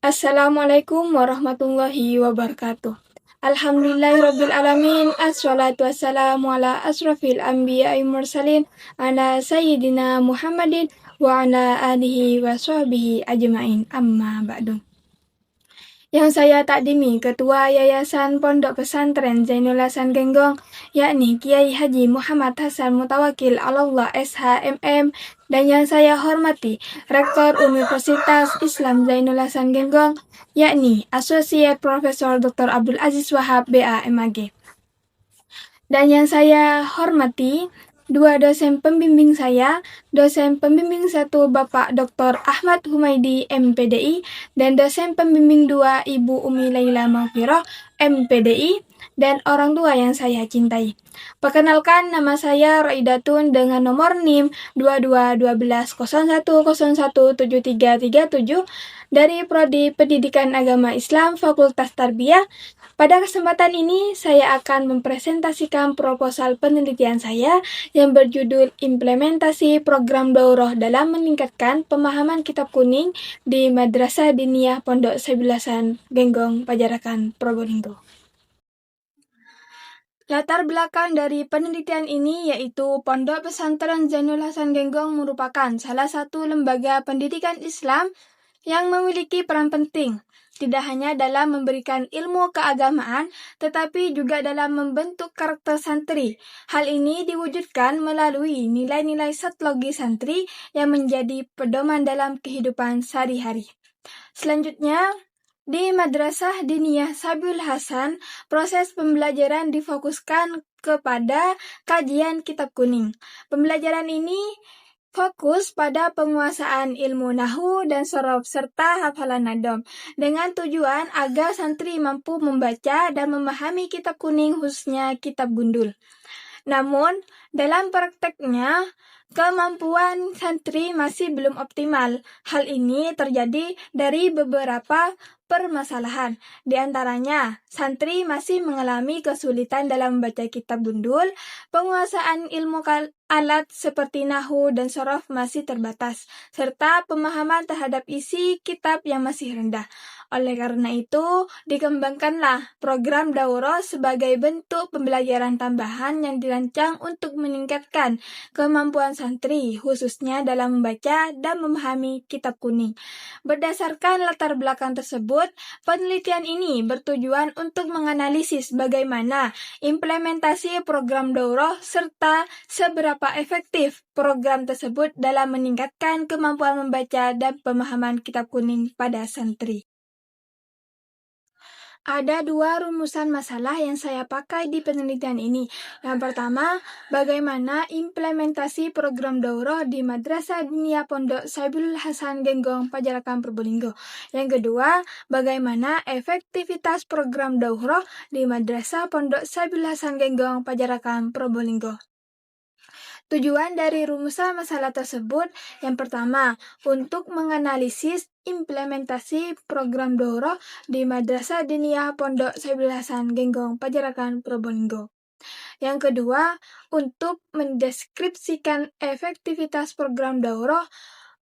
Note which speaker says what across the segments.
Speaker 1: Assalamualaikum warahmatullahi wabarakatuh. Alhamdulillahirrabbilalamin. Assalatu wassalamu ala asrafil anbiya'i mursalin ala sayyidina Muhammadin wa ala alihi wa sahbihi ajma'in. Amma ba'du. Yang saya takdimi Ketua Yayasan Pondok Pesantren Zainul Hasan Genggong, yakni Kiai Haji Muhammad Hasan Mutawakil Allah SHMM, dan yang saya hormati Rektor Universitas Islam Zainul Hasan Genggong, yakni Associate Profesor Dr. Abdul Aziz Wahab BA MAG. Dan yang saya hormati dua dosen pembimbing saya, dosen pembimbing 1 Bapak Dr. Ahmad Humaidi MPDI, dan dosen pembimbing 2 Ibu Umi Laila Maghfirah MPDI, dan orang tua yang saya cintai. Perkenalkan, nama saya Raidatun dengan nomor NIM 221201017337 dari Prodi Pendidikan Agama Islam Fakultas Tarbiyah. Pada kesempatan ini, saya akan mempresentasikan proposal penelitian saya yang berjudul Implementasi Program Daurah dalam Meningkatkan Pemahaman Kitab Kuning di Madrasah Diniyah Pondok Sabilul Hasan Genggong, Pajarakan, Probolinggo. Latar belakang dari penelitian ini yaitu Pondok Pesantren Zainul Hasan Genggong merupakan salah satu lembaga pendidikan Islam yang memiliki peran penting, tidak hanya dalam memberikan ilmu keagamaan, tetapi juga dalam membentuk karakter santri. Hal ini diwujudkan melalui nilai-nilai satlogi santri yang menjadi pedoman dalam kehidupan sehari-hari. Selanjutnya, di Madrasah Diniyah Sabilul Hasan, proses pembelajaran difokuskan kepada kajian kitab kuning. Pembelajaran ini fokus pada penguasaan ilmu nahwu dan sorof serta hafalan nadom, dengan tujuan agar santri mampu membaca dan memahami kitab kuning, khususnya kitab gundul. Namun, dalam prakteknya, kemampuan santri masih belum optimal. Hal ini terjadi dari beberapa permasalahan. Di antaranya, santri masih mengalami kesulitan dalam membaca kitab gundul, penguasaan ilmu alat seperti nahwu dan sorof masih terbatas, serta pemahaman terhadap isi kitab yang masih rendah. Oleh karena itu, dikembangkanlah program daurah sebagai bentuk pembelajaran tambahan yang dirancang untuk meningkatkan kemampuan santri, khususnya dalam membaca dan memahami kitab kuning. Berdasarkan latar belakang tersebut, penelitian ini bertujuan untuk menganalisis bagaimana implementasi program daurah serta seberapa efektif program tersebut dalam meningkatkan kemampuan membaca dan pemahaman kitab kuning pada santri. Ada dua rumusan masalah yang saya pakai di penelitian ini. Yang pertama, bagaimana implementasi program daurah di Madrasah Diniyah Pondok Sabilul Hasan Genggong, Pajarakan, Probolinggo. Yang kedua, bagaimana efektivitas program daurah di Madrasah Pondok Sabilul Hasan Genggong, Pajarakan, Probolinggo. Tujuan dari rumusan masalah tersebut yang pertama, untuk menganalisis implementasi program daurah di Madrasah Diniyah Pondok Sabilul Hasan Genggong, Pajarakan, Probolinggo. Yang kedua, untuk mendeskripsikan efektivitas program daurah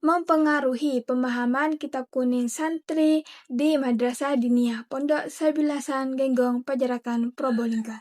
Speaker 1: mempengaruhi pemahaman kitab kuning santri di Madrasah Diniyah Pondok Sabilul Hasan Genggong, Pajarakan, Probolinggo.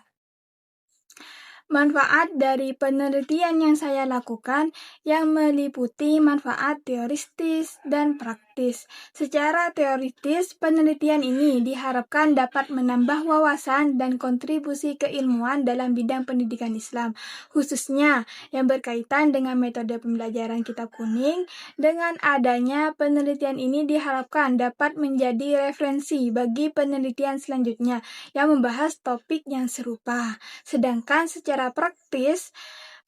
Speaker 1: Manfaat dari penelitian yang saya lakukan yang meliputi manfaat teoritis dan praktis. Secara teoritis, penelitian ini diharapkan dapat menambah wawasan dan kontribusi keilmuan dalam bidang pendidikan Islam, khususnya yang berkaitan dengan metode pembelajaran kitab kuning. Dengan adanya penelitian ini diharapkan dapat menjadi referensi bagi penelitian selanjutnya yang membahas topik yang serupa. Sedangkan secara praktis,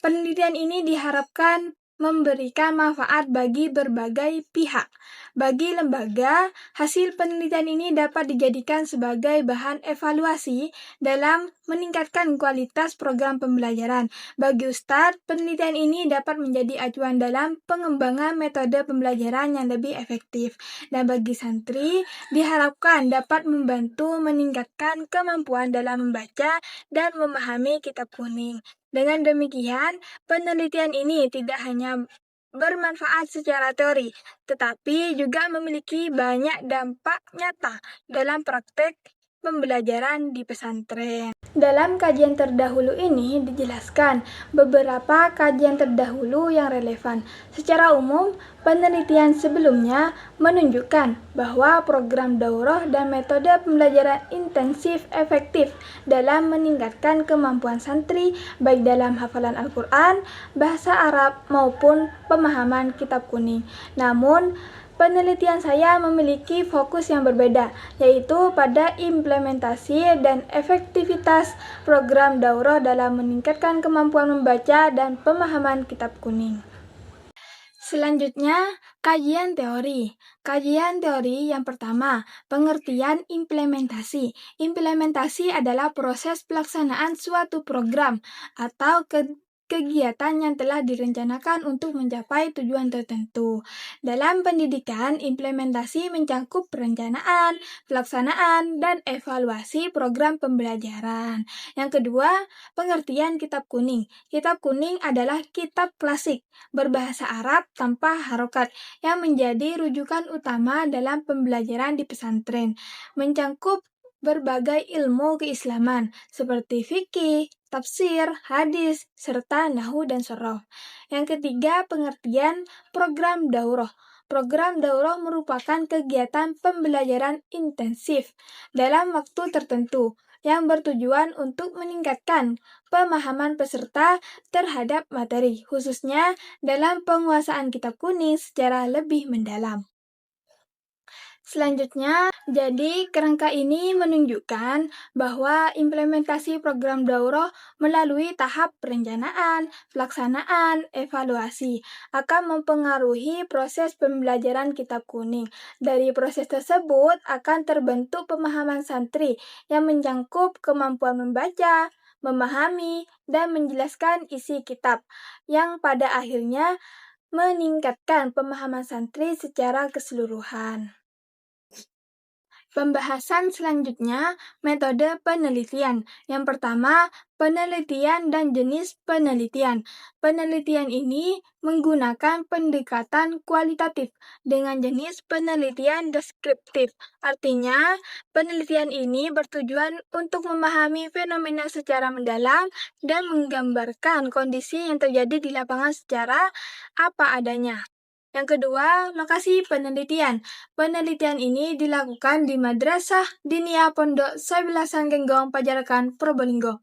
Speaker 1: penelitian ini diharapkan memberikan manfaat bagi berbagai pihak. Bagi lembaga, hasil penelitian ini dapat dijadikan sebagai bahan evaluasi dalam meningkatkan kualitas program pembelajaran. Bagi Ustadz, penelitian ini dapat menjadi acuan dalam pengembangan metode pembelajaran yang lebih efektif. Dan bagi santri, diharapkan dapat membantu meningkatkan kemampuan dalam membaca dan memahami kitab kuning. Dengan demikian, penelitian ini tidak hanya bermanfaat secara teori, tetapi juga memiliki banyak dampak nyata dalam praktek pembelajaran di pesantren. Dalam kajian terdahulu ini dijelaskan beberapa kajian terdahulu yang relevan. Secara umum, penelitian sebelumnya menunjukkan bahwa program daurah dan metode pembelajaran intensif efektif dalam meningkatkan kemampuan santri baik dalam hafalan Al-Quran, bahasa Arab maupun pemahaman kitab kuning. Namun, penelitian saya memiliki fokus yang berbeda, yaitu pada implementasi dan efektivitas program daurah dalam meningkatkan kemampuan membaca dan pemahaman kitab kuning. Selanjutnya, kajian teori. Kajian teori yang pertama, pengertian implementasi. Implementasi adalah proses pelaksanaan suatu program atau kegiatan yang telah direncanakan untuk mencapai tujuan tertentu. Dalam pendidikan, implementasi mencakup perencanaan, pelaksanaan, dan evaluasi program pembelajaran. Yang kedua, pengertian kitab kuning. Kitab kuning adalah kitab klasik berbahasa Arab tanpa harokat yang menjadi rujukan utama dalam pembelajaran di pesantren. Mencakup berbagai ilmu keislaman seperti fikih, tafsir, hadis, serta nahwu dan shoroh. Yang ketiga, pengertian program daurah. Program daurah merupakan kegiatan pembelajaran intensif dalam waktu tertentu yang bertujuan untuk meningkatkan pemahaman peserta terhadap materi, khususnya dalam penguasaan kitab kuning secara lebih mendalam. Selanjutnya, jadi kerangka ini menunjukkan bahwa implementasi program daurah melalui tahap perencanaan, pelaksanaan, evaluasi akan mempengaruhi proses pembelajaran kitab kuning. Dari proses tersebut akan terbentuk pemahaman santri yang mencakup kemampuan membaca, memahami, dan menjelaskan isi kitab, yang pada akhirnya meningkatkan pemahaman santri secara keseluruhan. Pembahasan selanjutnya, metode penelitian. Yang pertama, penelitian dan jenis penelitian. Penelitian ini menggunakan pendekatan kualitatif dengan jenis penelitian deskriptif. Artinya, penelitian ini bertujuan untuk memahami fenomena secara mendalam dan menggambarkan kondisi yang terjadi di lapangan secara apa adanya. Yang kedua, lokasi penelitian. Penelitian ini dilakukan di Madrasah Diniyah Pondok Sebelasan Genggong Pajarakan Probolinggo.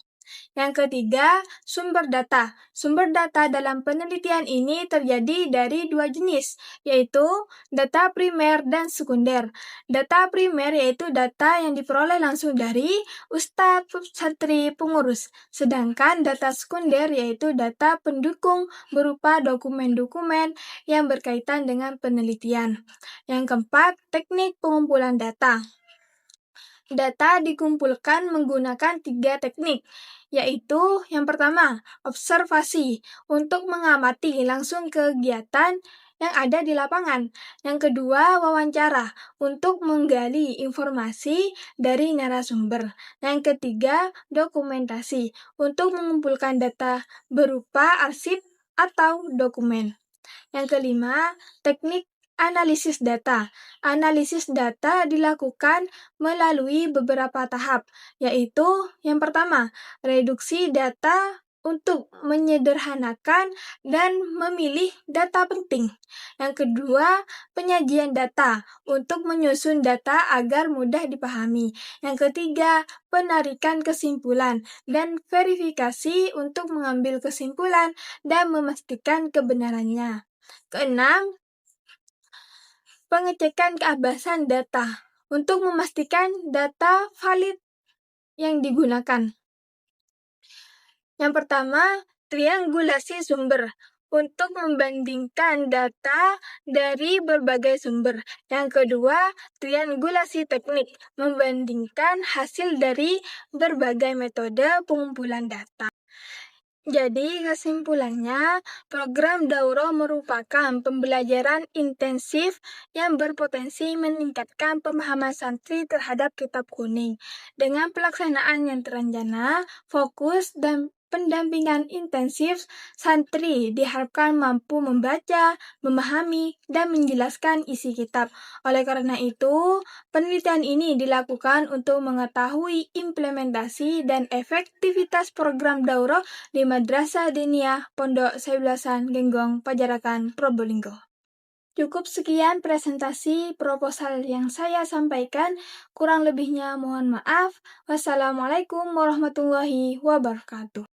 Speaker 1: Yang ketiga, sumber data. Sumber data dalam penelitian ini terjadi dari dua jenis, yaitu data primer dan sekunder. Data primer yaitu data yang diperoleh langsung dari ustadz, santri, pengurus. Sedangkan data sekunder yaitu data pendukung berupa dokumen-dokumen yang berkaitan dengan penelitian. Yang keempat, teknik pengumpulan data. Data dikumpulkan menggunakan 3 teknik, yaitu yang pertama, observasi untuk mengamati langsung kegiatan yang ada di lapangan. Yang kedua, wawancara untuk menggali informasi dari narasumber. Yang ketiga, dokumentasi untuk mengumpulkan data berupa arsip atau dokumen. Yang kelima, teknik analisis data. Analisis data dilakukan melalui beberapa tahap, yaitu yang pertama, reduksi data untuk menyederhanakan dan memilih data penting. Yang kedua, penyajian data untuk menyusun data agar mudah dipahami. Yang ketiga, penarikan kesimpulan dan verifikasi untuk mengambil kesimpulan dan memastikan kebenarannya. Keenam, pengecekan keabsahan data untuk memastikan data valid yang digunakan. Yang pertama, triangulasi sumber untuk membandingkan data dari berbagai sumber. Yang kedua, triangulasi teknik membandingkan hasil dari berbagai metode pengumpulan data. Jadi kesimpulannya, program daurah merupakan pembelajaran intensif yang berpotensi meningkatkan pemahaman santri terhadap kitab kuning. Dengan pelaksanaan yang terencana, fokus, dan pendampingan intensif, santri diharapkan mampu membaca, memahami, dan menjelaskan isi kitab. Oleh karena itu, penelitian ini dilakukan untuk mengetahui implementasi dan efektivitas program daurah di Madrasah Diniyah Pondok Sebelasan Genggong Pajarakan Probolinggo. Cukup sekian presentasi proposal yang saya sampaikan. Kurang lebihnya mohon maaf. Wassalamualaikum warahmatullahi wabarakatuh.